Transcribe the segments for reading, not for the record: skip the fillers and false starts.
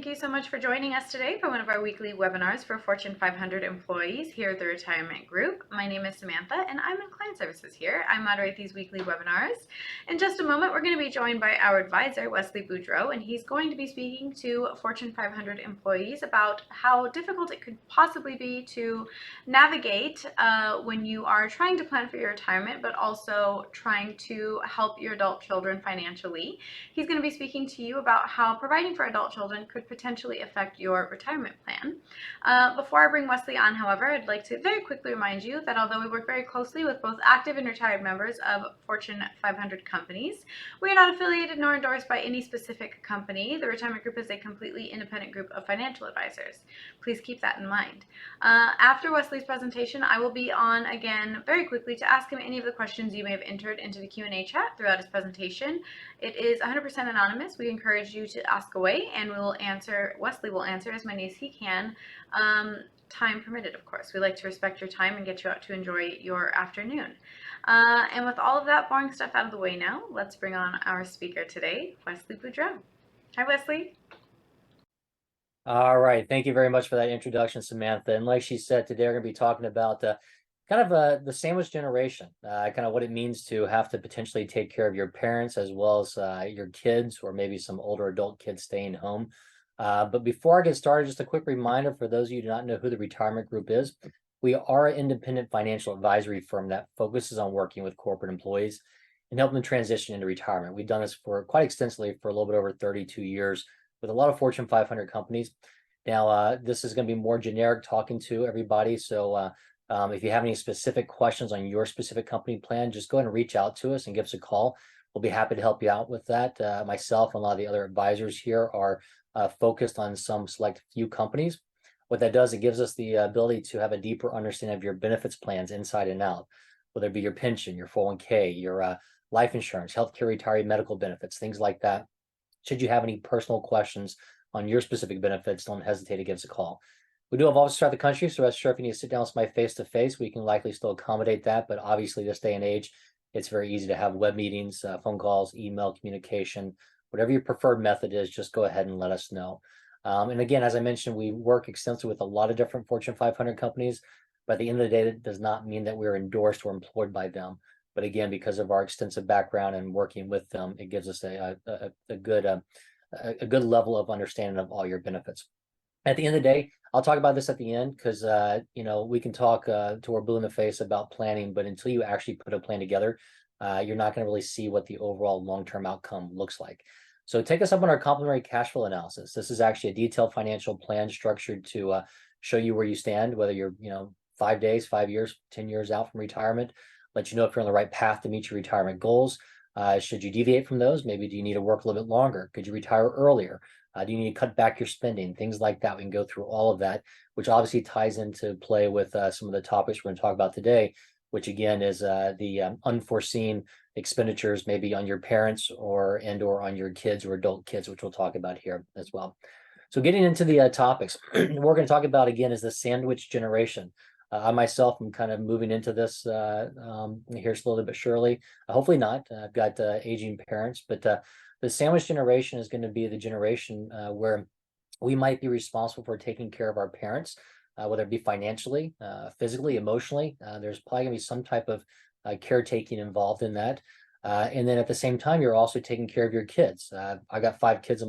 thank you so much for joining us today for one of our weekly webinars for Fortune 500 employees here at the Retirement Group. My name is Samantha and I'm in Client Services here. I moderate these weekly webinars. In just a moment, we're going to be joined by our advisor, Wesley Boudreau, and he's going to be speaking to Fortune 500 employees about how difficult it could possibly be to navigate when you are trying to plan for your retirement, but also trying to help your adult children financially. He's going to be speaking to you about how providing for adult children could potentially affect your retirement plan. Before I bring Wesley on, however, I'd like to very quickly remind you that although we work very closely with both active and retired members of Fortune 500 companies, we are not affiliated nor endorsed by any specific company. The Retirement Group is a completely independent group of financial advisors. Please keep that in mind. After Wesley's presentation, I will be on again very quickly to ask him any of the questions you may have entered into the Q&A chat throughout his presentation. It is 100% anonymous. We encourage you to ask away, and Wesley will answer as many as he can, time permitted, of course. We like to respect your time and get you out to enjoy your afternoon. And with all of that boring stuff out of the way now, let's bring on our speaker today, Wesley Boudreau. Hi, Wesley. All right. Thank you very much for that introduction, Samantha. And like she said, today we're going to be talking about the sandwich generation, kind of what it means to have to potentially take care of your parents as well as your kids, or maybe some older adult kids staying home. But before I get started, just a quick reminder for those of you who do not know who the Retirement Group is. We are an independent financial advisory firm that focuses on working with corporate employees and helping them transition into retirement. We've done this for quite extensively for a little bit over 32 years with a lot of Fortune 500 companies. Now, this is going to be more generic talking to everybody. So if you have any specific questions on your specific company plan, just go ahead and reach out to us and give us a call. We'll be happy to help you out with that. Myself and a lot of the other advisors here are focused on some select few companies. What that does, it gives us the ability to have a deeper understanding of your benefits plans inside and out, whether it be your pension, your 401k, your life insurance, healthcare, retiree medical benefits, things like that. Should you have any personal questions on your specific benefits, don't hesitate to give us a call. We do have offices throughout the country, so rest assured if you need to sit down with somebody face-to-face, we can likely still accommodate that. But obviously, this day and age, it's very easy to have web meetings, phone calls, email communication, whatever your preferred method is, just go ahead and let us know. And again, as I mentioned, we work extensively with a lot of different Fortune 500 companies, but at the end of the day, that does not mean that we're endorsed or employed by them. But again, because of our extensive background and working with them, it gives us a good level of understanding of all your benefits. At the end of the day, I'll talk about this at the end because we can talk till we're blue in the face about planning, but until you actually put a plan together, you're not going to really see what the overall long-term outcome looks like. So take us up on our complementary cash flow analysis. This is actually a detailed financial plan structured to show you where you stand, whether you're 5 days, 5 years, 10 years out from retirement, let you know if you're on the right path to meet your retirement goals. Should you deviate from those? Maybe do you need to work a little bit longer? Could you retire earlier? Do you need to cut back your spending? Things like that. We can go through all of that, which obviously ties into play with some of the topics we're going to talk about today, which again is the unforeseen expenditures maybe on your parents or on your kids or adult kids, which we'll talk about here as well. So getting into the topics, what we're going to talk about again is the sandwich generation. I myself am kind of moving into this here slowly but surely. Hopefully not. I've got aging parents, but the sandwich generation is going to be the generation where we might be responsible for taking care of our parents, whether it be financially, physically, emotionally. There's probably going to be some type of caretaking involved in that. And then at the same time, you're also taking care of your kids. I got 5 kids.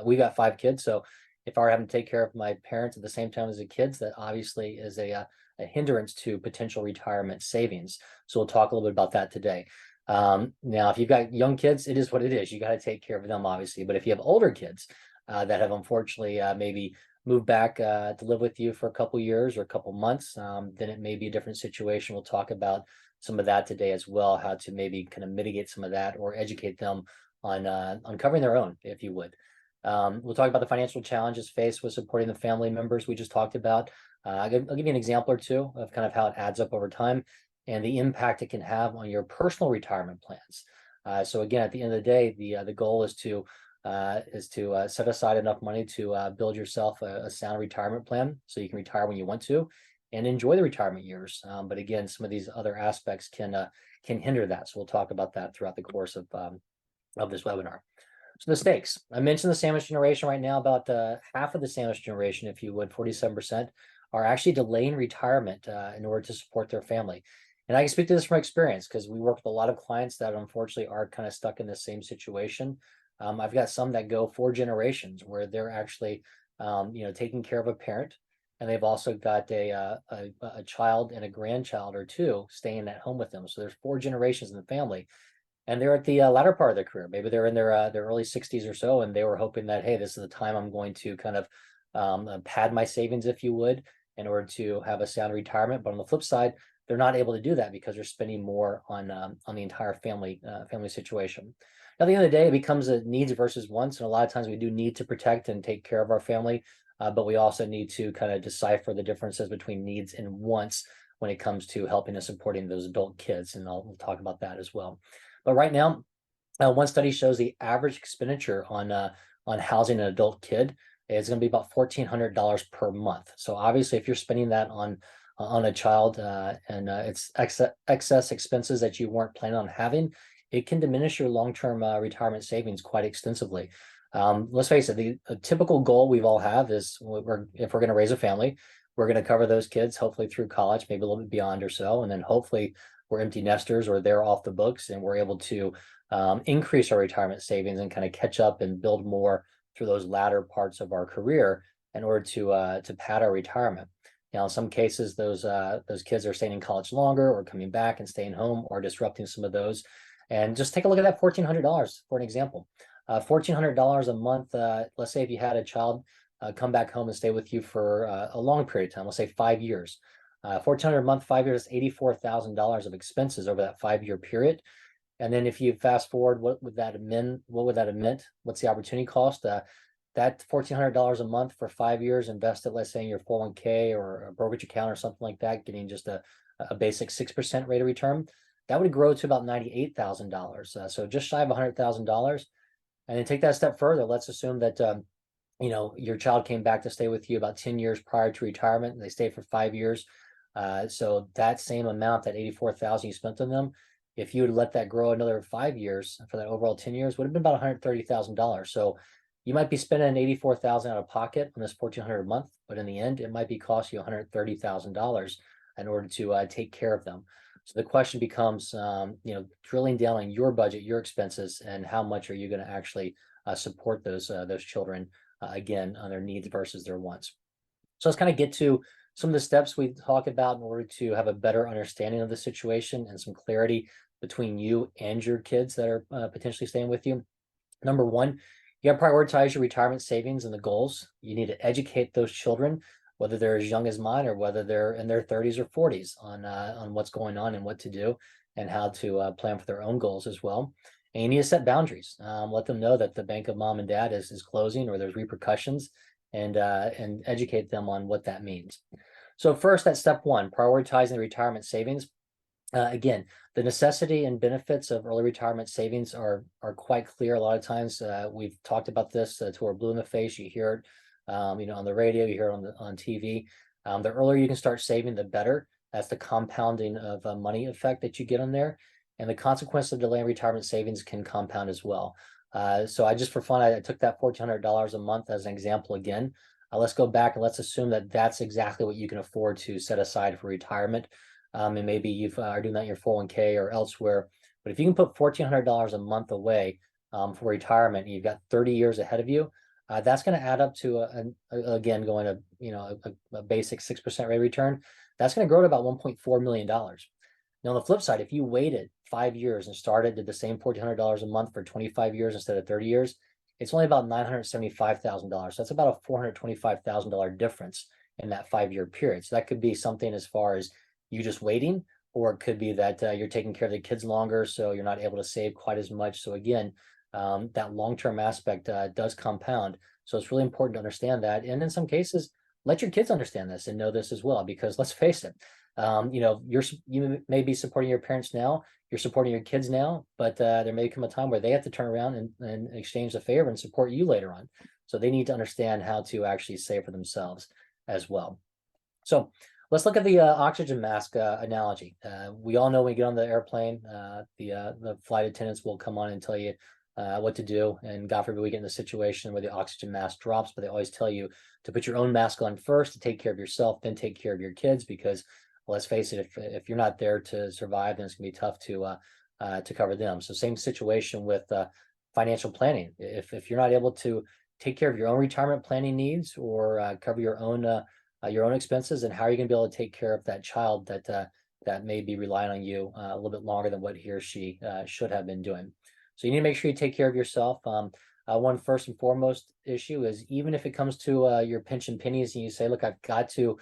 We got 5 kids. So if I were having to take care of my parents at the same time as the kids, that obviously is a hindrance to potential retirement savings. So we'll talk a little bit about that today. Now, if you've got young kids, it is what it is. You got to take care of them, obviously. But if you have older kids that have unfortunately maybe moved back to live with you for a couple years or a couple months, then it may be a different situation. We'll talk about some of that today as well, how to maybe kind of mitigate some of that or educate them on covering their own, if you would. We'll talk about the financial challenges faced with supporting the family members we just talked about. I'll give you an example or two of kind of how it adds up over time and the impact it can have on your personal retirement plans. So again, at the end of the day, the goal is to set aside enough money to build yourself a sound retirement plan so you can retire when you want to and enjoy the retirement years. But again, some of these other aspects can hinder that. So we'll talk about that throughout the course of this webinar. So the stakes, I mentioned the sandwich generation right now, about half of the sandwich generation, if you would, 47%, are actually delaying retirement in order to support their family. And I can speak to this from experience because we work with a lot of clients that unfortunately are kind of stuck in the same situation. I've got some that go 4 generations where they're actually, taking care of a parent, and they've also got a child and a grandchild or two staying at home with them. So there's 4 generations in the family, and they're at the latter part of their career. Maybe they're in their early 60s or so, and they were hoping that, hey, this is the time I'm going to kind of pad my savings, if you would, in order to have a sound retirement. But on the flip side, they're not able to do that because they're spending more on the entire family situation. At the end of the day, it becomes a needs versus wants, and a lot of times we do need to protect and take care of our family, but we also need to kind of decipher the differences between needs and wants when it comes to helping and supporting those adult kids, and we'll talk about that as well. But right now, one study shows the average expenditure on housing an adult kid is going to be about $1,400 per month. So obviously, if you're spending that on a child and it's excess expenses that you weren't planning on having, it can diminish your long-term retirement savings quite extensively. Let's face it, the typical goal we've all have is if we're going to raise a family, we're going to cover those kids hopefully through college, maybe a little bit beyond or so, and then hopefully we're empty nesters or they're off the books and we're able to increase our retirement savings and kind of catch up and build more through those latter parts of our career in order to pad our retirement. Now, in some cases, those kids are staying in college longer or coming back and staying home or disrupting some of those. And just take a look at that $1,400 for an example. $1,400 a month. Let's say if you had a child come back home and stay with you for a long period of time, let's say 5 years. $1,400 a month, 5 years, $84,000 of expenses over that 5-year period. And then if you fast forward, what would that amend? What would that admit? What's the opportunity cost? That $1,400 a month for 5 years invested, let's say in your 401k or a brokerage account or something like that, getting just a basic 6% rate of return, that would grow to about $98,000. So just shy of $100,000. And then take that a step further. Let's assume that your child came back to stay with you about 10 years prior to retirement, and they stayed for 5 years. So that same amount, that 84,000 you spent on them, if you would let that grow another 5 years for that overall 10 years, would have been about $130,000. So you might be spending 84,000 out of pocket on this 1,400 a month, but in the end, it might be cost you $130,000 in order to take care of them. So the question becomes, drilling down on your budget, your expenses, and how much are you going to actually support those children again on their needs versus their wants. So let's kind of get to some of the steps we talk about in order to have a better understanding of the situation and some clarity between you and your kids that are potentially staying with you. Number one, you got to prioritize your retirement savings and the goals. You need to educate those children, whether they're as young as mine or whether they're in their 30s or 40s, on what's going on and what to do and how to plan for their own goals as well. And you need to set boundaries. Let them know that the bank of mom and dad is closing or there's repercussions, and educate them on what that means. So first, that's step one, prioritizing the retirement savings. Again, the necessity and benefits of early retirement savings are quite clear. A lot of times, we've talked about this to we're blue in the face. You hear it, on the radio, you hear it on TV. The earlier you can start saving, the better. That's the compounding of money effect that you get on there, and the consequence of delaying retirement savings can compound as well. So I just for fun, I took that $1,400 a month as an example again. Let's go back and let's assume that that's exactly what you can afford to set aside for retirement. And maybe you are doing that in your 401k or elsewhere. But if you can put $1,400 a month away for retirement, and you've got 30 years ahead of you, that's going to add up to again going to a basic 6% rate of return. That's going to grow to about $1.4 million. Now on the flip side, if you waited 5 years and did the same $1,400 a month for 25 years instead of 30 years, it's only about $975,000. So that's about a $425,000 difference in that 5-year period. So that could be something as far as you just waiting, or it could be that you're taking care of the kids longer, so you're not able to save quite as much. So again, that long-term aspect does compound. So it's really important to understand that. And in some cases, let your kids understand this and know this as well, because let's face it, you may be supporting your parents now, you're supporting your kids now, but there may come a time where they have to turn around and exchange the favor and support you later on. So they need to understand how to actually save for themselves as well. So let's look at the oxygen mask analogy. We all know when you get on the airplane, the flight attendants will come on and tell you what to do. And God forbid we get in a situation where the oxygen mask drops, but they always tell you to put your own mask on first, to take care of yourself, then take care of your kids, because let's face it, if you're not there to survive, then it's gonna be tough to cover them. So same situation with financial planning. If you're not able to take care of your own retirement planning needs, or cover your own expenses, and how are you going to be able to take care of that child that may be relying on you a little bit longer than what he or she should have been doing. So you need to make sure you take care of yourself. One first and foremost issue is, even if it comes to your pension pennies and you say, look, I've got to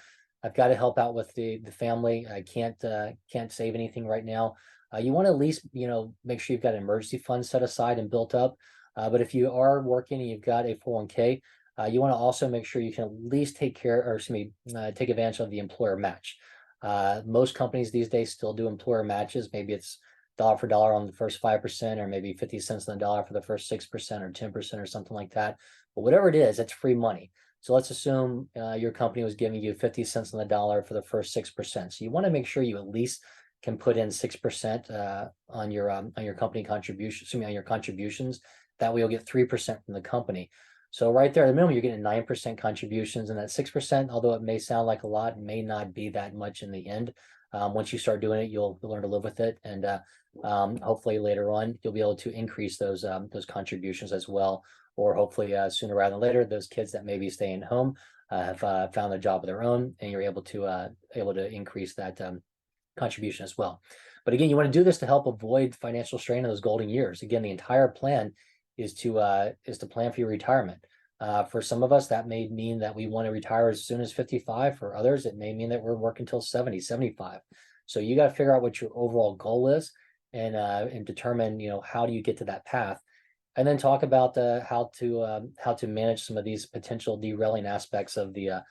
help out with the family. I can't save anything right now. You want to at least, make sure you've got an emergency fund set aside and built up. But if you are working and you've got a 401k, you want to also make sure you can at least take advantage of the employer match. Most companies these days still do employer matches. Maybe it's dollar for dollar on the first 5%, or maybe 50 cents on the dollar for the first 6% or 10% or something like that. But whatever it is, it's free money. So let's assume your company was giving you 50 cents on the dollar for the first 6%. So you want to make sure you at least can put in 6% on your company contributions, on your contributions. That way you'll get 3% from the company. So right there, at the minimum, you're getting 9% contributions, and that 6%, although it may sound like a lot, may not be that much in the end. Once you start doing it, you'll learn to live with it, and hopefully later on you'll be able to increase those contributions as well. Or hopefully sooner rather than later, those kids that may be staying home have found a job of their own, and you're able to increase that contribution as well. But again, you want to do this to help avoid financial strain in those golden years. Again, the entire plan is to plan for your retirement. For some of us, that may mean that we want to retire as soon as 55. For others, it may mean that we're working until 70, 75. So you got to figure out what your overall goal is, and determine, how do you get to that path, and then talk about how to manage some of these potential derailing aspects of the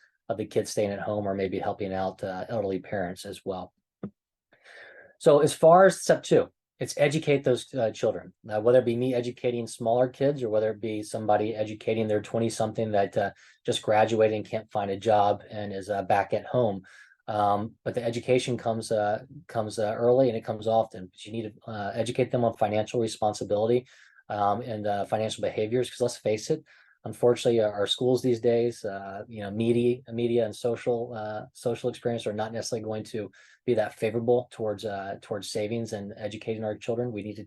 kids staying at home, or maybe helping out elderly parents as well. So as far as step 2, it's educate those children, whether it be me educating smaller kids, or whether it be somebody educating their 20-something that just graduated and can't find a job and is back at home. But the education comes early, and it comes often. But you need to educate them on financial responsibility and financial behaviors, because let's face it, unfortunately, our schools these days, media and social experience are not necessarily going to be that favorable towards savings and educating our children. We need to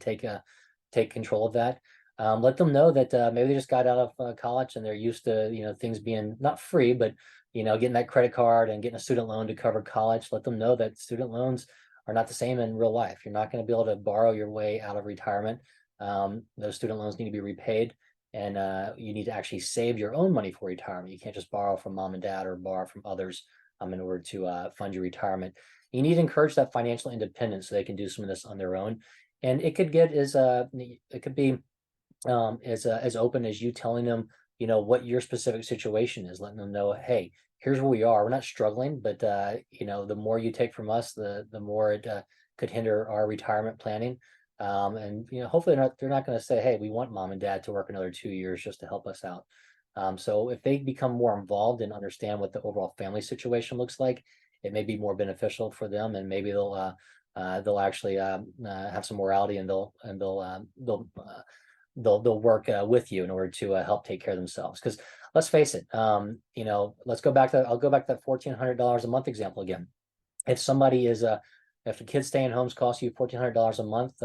take control of that. Let them know that maybe they just got out of college and they're used to things being not free, but getting that credit card and getting a student loan to cover college. Let them know that student loans are not the same in real life. You're not going to be able to borrow your way out of retirement. Those student loans need to be repaid, and you need to actually save your own money for retirement. You can't just borrow from mom and dad or borrow from others in order to fund your retirement. You need to encourage that financial independence so they can do some of this on their own. And it could get as open as you telling them, what your specific situation is, letting them know, hey, here's where we are. We're not struggling, but the more you take from us, the more it could hinder our retirement planning. And hopefully they're not going to say, hey, we want mom and dad to work another 2 years just to help us out. So if they become more involved and understand what the overall family situation looks like, it may be more beneficial for them, and maybe they'll actually have some morality, and they'll work with you in order to help take care of themselves. Because let's face it, I'll go back to that $1,400 a month example again. If somebody if a kid staying homes costs you $1,400 a month,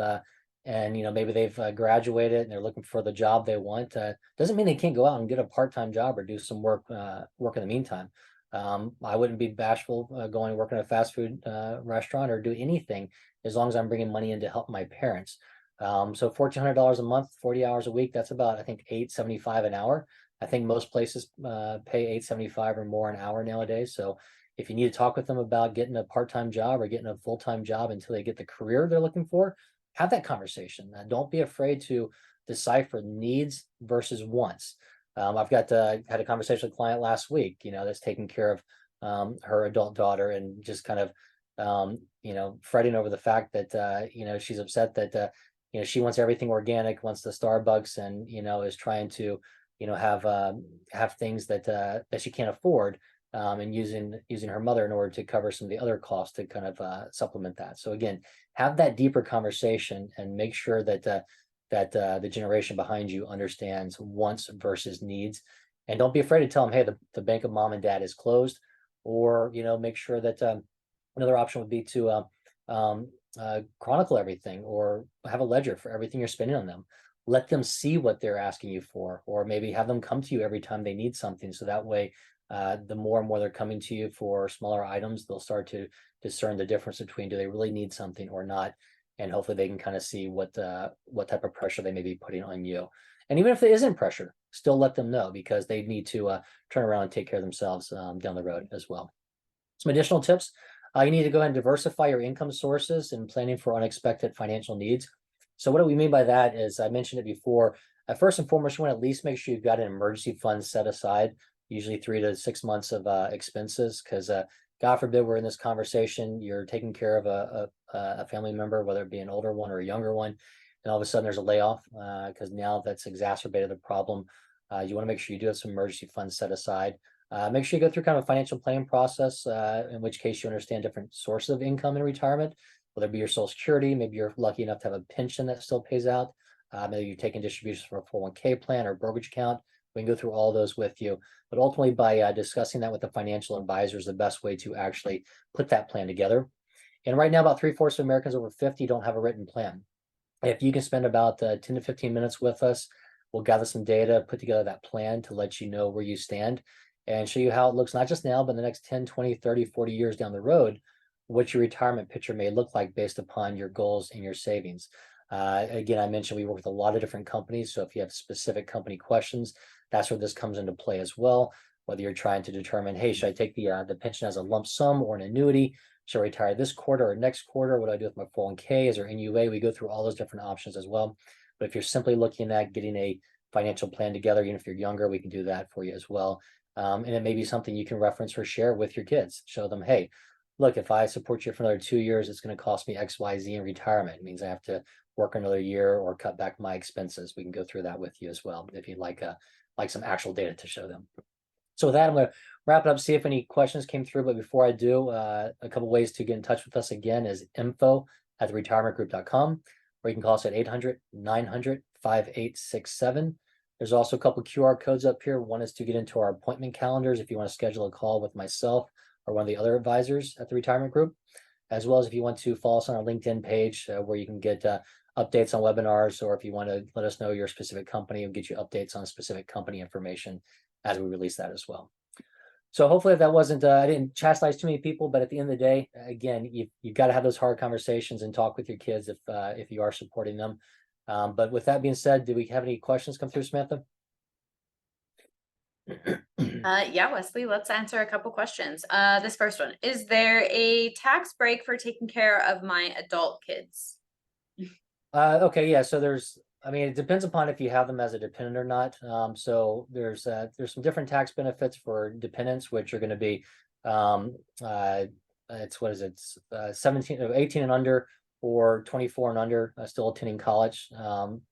and maybe they've graduated and they're looking for the job they want, doesn't mean they can't go out and get a part-time job or do some work in the meantime. I wouldn't be bashful going and working at a fast food restaurant, or do anything, as long as I'm bringing money in to help my parents. So $1,400 a month, 40 hours a week, that's about, I think, $8.75 an hour. I think most places pay $8.75 or more an hour nowadays. So if you need to talk with them about getting a part-time job or getting a full-time job until they get the career they're looking for, have that conversation. Don't be afraid to decipher needs versus wants. I've had a conversation with a client last week, that's taking care of her adult daughter, and just kind of, fretting over the fact that, she's upset that, she wants everything organic, wants the Starbucks, and, is trying to, have things that she can't afford. And using her mother in order to cover some of the other costs to kind of supplement that. So again, have that deeper conversation, and make sure that that the generation behind you understands wants versus needs. And don't be afraid to tell them, hey, the bank of mom and dad is closed, or make sure that another option would be to chronicle everything or have a ledger for everything you're spending on them. Let them see what they're asking you for, or maybe have them come to you every time they need something. So that way, the more and more they're coming to you for smaller items, they'll start to discern the difference between do they really need something or not. And hopefully they can kind of see what type of pressure they may be putting on you. And even if there isn't pressure, still let them know, because they need to turn around and take care of themselves down the road as well. Some additional tips. You need to go ahead and diversify your income sources and planning for unexpected financial needs. So what do we mean by that is, I mentioned it before, first and foremost, you want to at least make sure you've got an emergency fund set aside, usually 3 to 6 months of expenses, because God forbid we're in this conversation, you're taking care of a family member, whether it be an older one or a younger one, and all of a sudden there's a layoff, because now that's exacerbated the problem. You want to make sure you do have some emergency funds set aside. Make sure you go through kind of a financial planning process, in which case you understand different sources of income in retirement, whether it be your Social Security, maybe you're lucky enough to have a pension that still pays out, maybe you're taking distributions from a 401k plan or brokerage account. We can go through all those with you, but ultimately by discussing that with the financial advisor is the best way to actually put that plan together. And right now, about 3/4 of Americans over 50 don't have a written plan. If you can spend about 10 to 15 minutes with us, we'll gather some data, put together that plan to let you know where you stand and show you how it looks, not just now, but in the next 10, 20, 30, 40 years down the road, what your retirement picture may look like based upon your goals and your savings. Again, I mentioned we work with a lot of different companies. So if you have specific company questions, that's where this comes into play as well. Whether you're trying to determine, hey, should I take the pension as a lump sum or an annuity? Should I retire this quarter or next quarter? What do I do with my 401k? Is there NUA? We go through all those different options as well. But if you're simply looking at getting a financial plan together, even if you're younger, we can do that for you as well. And it may be something you can reference or share with your kids. Show them, hey, look, if I support you for another 2 years, it's going to cost me X, Y, Z in retirement. It means I have to work another year or cut back my expenses. We can go through that with you as well if you'd like some actual data to show them. So with that, I'm going to wrap it up, see if any questions came through. But before I do, a couple ways to get in touch with us again is info@theretirementgroup.com, or you can call us at 800-900-5867. There's also a couple QR codes up here. One is to get into our appointment calendars if you want to schedule a call with myself or one of the other advisors at the Retirement Group, as well as if you want to follow us on our LinkedIn page, where you can get updates on webinars, or if you want to let us know your specific company, we'll get you updates on specific company information as we release that as well. So hopefully if that wasn't, I didn't chastise too many people, but at the end of the day, again, you've got to have those hard conversations and talk with your kids if you are supporting them. But with that being said, do we have any questions come through, Samantha? Yeah, Wesley, let's answer a couple questions. This first one, is there a tax break for taking care of my adult kids? Okay, yeah, so it depends upon if you have them as a dependent or not. So there's some different tax benefits for dependents, which are going to be, it's 17 or 18 and under, or 24 and under, still attending college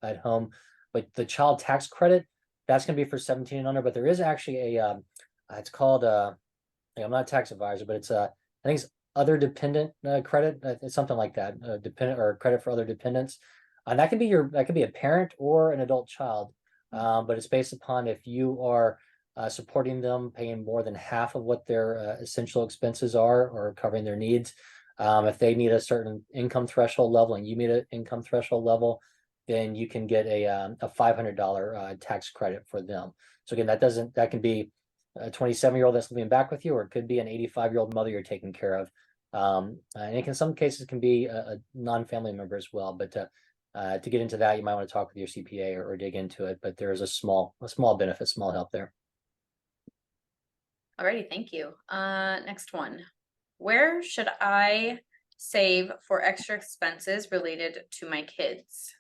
at home. But the child tax credit, that's going to be for 17 and under. But there is actually it's called I'm not a tax advisor, but I think it's other dependent credit. It's something like that, dependent or credit for other dependents. And that could be a parent or an adult child, but it's based upon if you are supporting them, paying more than half of what their essential expenses are, or covering their needs. If they meet a certain income threshold level and you meet an income threshold level, then you can get a $500 tax credit for them. So again, that can be a 27-year-old that's living back with you, or it could be an 85-year-old mother you're taking care of. And in some cases can be a non-family member as well. But to get into that, you might want to talk with your CPA or dig into it. But there is a small benefit, small help there. Alrighty, thank you. Next one. Where should I save for extra expenses related to my kids?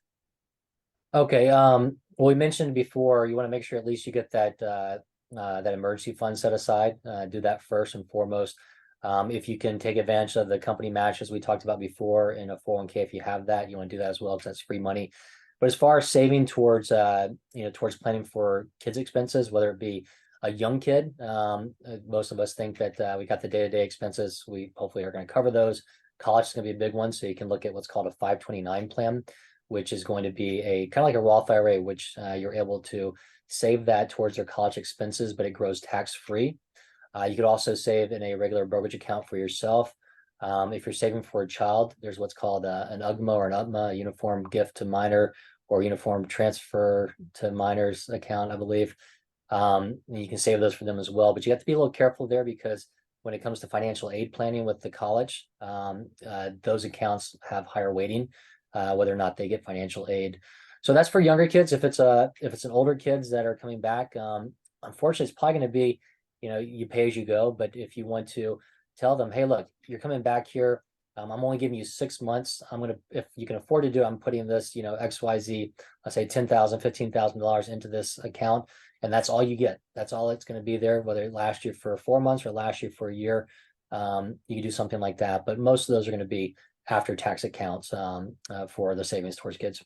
Okay. Well, we mentioned before, you want to make sure at least you get that emergency fund set aside. Do that first and foremost. If you can take advantage of the company matches we talked about before in a 401k, if you have that, you want to do that as well, because that's free money. But as far as saving towards planning for kids' expenses, whether it be a young kid, most of us think that we got the day-to-day expenses. We hopefully are going to cover those. College is going to be a big one, so you can look at what's called a 529 plan. which is going to be a kind of like a Roth IRA, which you're able to save that towards their college expenses, but it grows tax-free. You could also save in a regular brokerage account for yourself. If you're saving for a child, there's what's called an UGMA or an UTMA, a Uniform Gift to Minor or Uniform Transfer to Minors account, I believe. You can save those for them as well, but you have to be a little careful there because when it comes to financial aid planning with the college, those accounts have higher weighting, whether or not they get financial aid. So that's for younger kids. If it's an older kids that are coming back, unfortunately, it's probably going to be, you pay as you go. But if you want to tell them, hey, look, you're coming back here. I'm only giving you 6 months. If you can afford to do it, I'm putting this, XYZ, let's say $10,000, $15,000 into this account. And that's all you get. That's all it's going to be there, whether it lasts you for 4 months or lasts you for a year. You can do something like that. But most of those are going to be after tax accounts for the savings towards kids.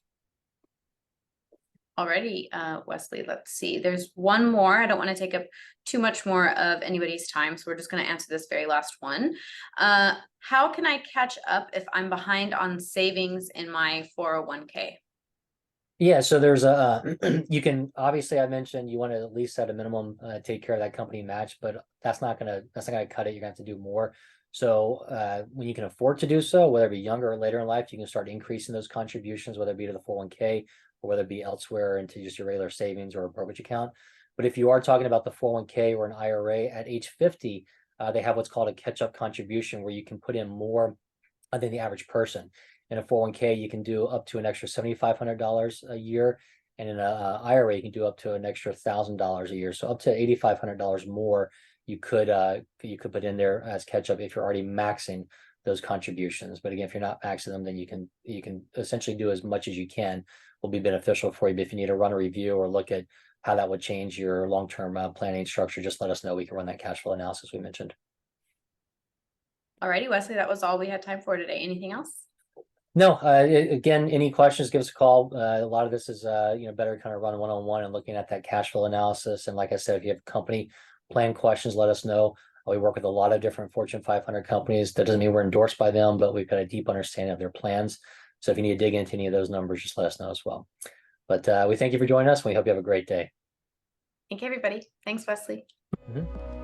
Alrighty, Wesley, let's see. There's one more. I don't want to take up too much more of anybody's time, so we're just going to answer this very last one. How can I catch up if I'm behind on savings in my 401k? Yeah, so there's you can, obviously I mentioned you want to at least at a minimum take care of that company match, but that's not gonna cut it. You're gonna have to do more. So when you can afford to do so, whether it be younger or later in life, you can start increasing those contributions, whether it be to the 401k or whether it be elsewhere into just your regular savings or a brokerage account. But if you are talking about the 401k or an IRA at age 50, they have what's called a catch-up contribution where you can put in more than the average person. In a 401k, you can do up to an extra $7,500 a year. And in a IRA, you can do up to an extra $1,000 a year. So up to $8,500 more you could put in there as catch up if you're already maxing those contributions. But again, if you're not maxing them, then you can essentially do as much as you can. Will be beneficial for you. But if you need to run a review or look at how that would change your long-term planning structure, just let us know. We can run that cash flow analysis we mentioned. Alrighty, Wesley, that was all we had time for today. Anything else? No, again, any questions, give us a call. A lot of this is, better kind of run one-on-one and looking at that cash flow analysis. And like I said, if you have company plan questions, let us know. We work with a lot of different Fortune 500 companies. That doesn't mean we're endorsed by them, but we've got a deep understanding of their plans. So if you need to dig into any of those numbers, just let us know as well. But we thank you for joining us. And we hope you have a great day. Thank you, everybody. Thanks, Wesley. Mm-hmm.